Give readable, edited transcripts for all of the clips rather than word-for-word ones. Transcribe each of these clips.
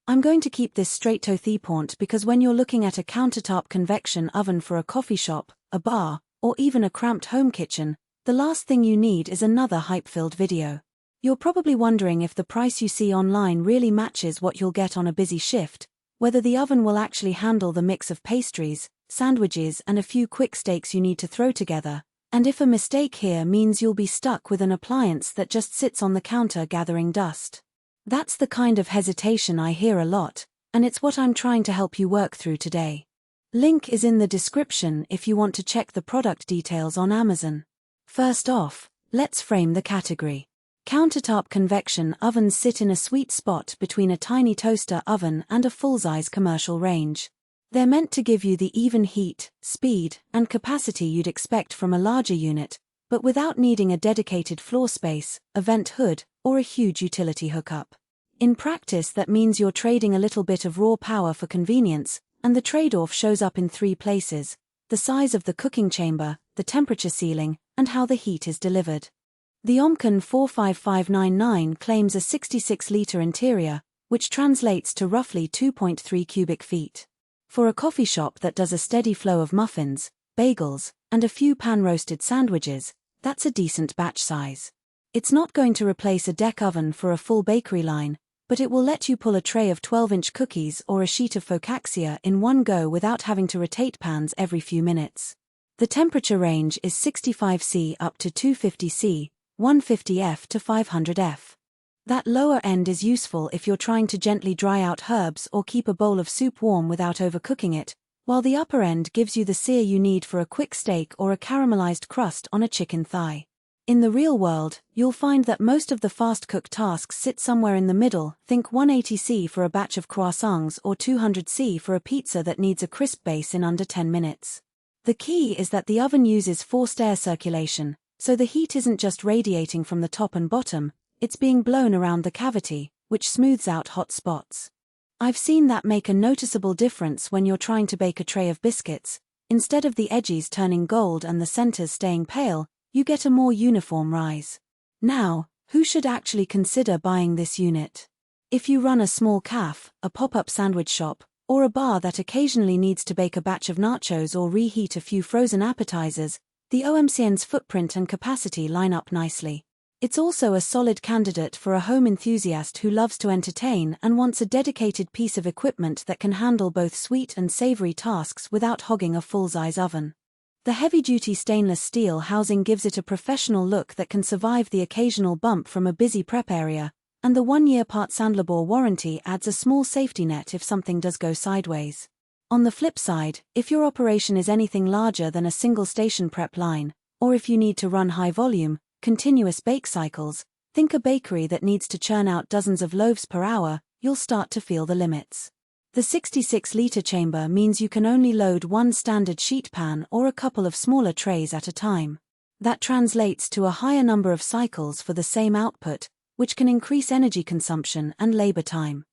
I'm going to keep this straight to the point because when you're looking at a countertop convection oven for a coffee shop, a bar, or even a cramped home kitchen, the last thing you need is another hype-filled video. You're probably wondering if the price you see online really matches what you'll get on a busy shift, whether the oven will actually handle the mix of pastries, sandwiches and a few quick steaks you need to throw together, and if a mistake here means you'll be stuck with an appliance that just sits on the counter gathering dust. That's the kind of hesitation I hear a lot, and it's what I'm trying to help you work through today. Link is in the description if you want to check the product details on Amazon. First off, let's frame the category. Countertop convection ovens sit in a sweet spot between a tiny toaster oven and a full-size commercial range. They're meant to give you the even heat, speed, and capacity you'd expect from a larger unit, but without needing a dedicated floor space, a vent hood, or a huge utility hookup. In practice, that means you're trading a little bit of raw power for convenience, and the trade-off shows up in three places: the size of the cooking chamber, the temperature ceiling, and how the heat is delivered. The OMCAN 45599 claims a 66-liter interior, which translates to roughly 2.3 cubic feet. For a coffee shop that does a steady flow of muffins, bagels, and a few pan-roasted sandwiches, that's a decent batch size. It's not going to replace a deck oven for a full bakery line, but it will let you pull a tray of 12-inch cookies or a sheet of focaccia in one go without having to rotate pans every few minutes. The temperature range is 65°C up to 250°C, 150°F to 500°F. That lower end is useful if you're trying to gently dry out herbs or keep a bowl of soup warm without overcooking it, while the upper end gives you the sear you need for a quick steak or a caramelized crust on a chicken thigh. In the real world, you'll find that most of the fast-cook tasks sit somewhere in the middle. Think 180°C for a batch of croissants or 200°C for a pizza that needs a crisp base in under 10 minutes. The key is that the oven uses forced air circulation, so the heat isn't just radiating from the top and bottom, it's being blown around the cavity, which smooths out hot spots. I've seen that make a noticeable difference when you're trying to bake a tray of biscuits. Instead of the edges turning gold and the centers staying pale, you get a more uniform rise. Now, who should actually consider buying this unit? If you run a small cafe, a pop-up sandwich shop, or a bar that occasionally needs to bake a batch of nachos or reheat a few frozen appetizers, the OMCAN's footprint and capacity line up nicely. It's also a solid candidate for a home enthusiast who loves to entertain and wants a dedicated piece of equipment that can handle both sweet and savory tasks without hogging a full-size oven. The heavy-duty stainless steel housing gives it a professional look that can survive the occasional bump from a busy prep area, and the 1-year parts and labor warranty adds a small safety net if something does go sideways. On the flip side, if your operation is anything larger than a single-station prep line, or if you need to run high-volume, continuous bake cycles, think a bakery that needs to churn out dozens of loaves per hour, you'll start to feel the limits. The 66-liter chamber means you can only load one standard sheet pan or a couple of smaller trays at a time. That translates to a higher number of cycles for the same output, which can increase energy consumption and labor time.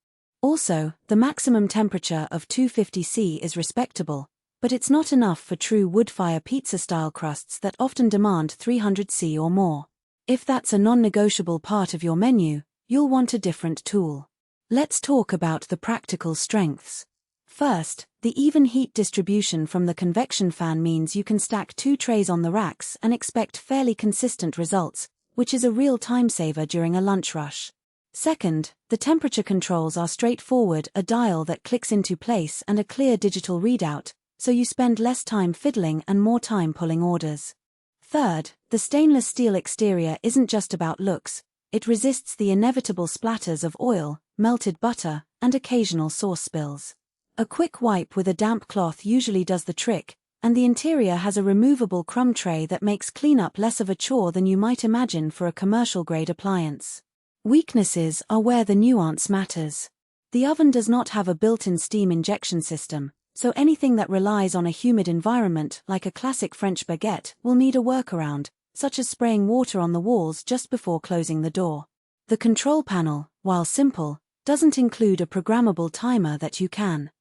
Also, the maximum temperature of 250°C is respectable, but it's not enough for true wood-fire pizza-style crusts that often demand 300°C or more. If that's a non-negotiable part of your menu, you'll want a different tool. Let's talk about the practical strengths. First, the even heat distribution from the convection fan means you can stack 2 trays on the racks and expect fairly consistent results, which is a real time saver during a lunch rush. Second, the temperature controls are straightforward: a dial that clicks into place and a clear digital readout, so you spend less time fiddling and more time pulling orders. Third, the stainless steel exterior isn't just about looks, it resists the inevitable splatters of oil, melted butter, and occasional sauce spills. A quick wipe with a damp cloth usually does the trick, and the interior has a removable crumb tray that makes cleanup less of a chore than you might imagine for a commercial-grade appliance. Weaknesses are where the nuance matters. The oven does not have a built-in steam injection system, so anything that relies on a humid environment like a classic French baguette will need a workaround, such as spraying water on the walls just before closing the door. The control panel, while simple, doesn't include a programmable timer that you can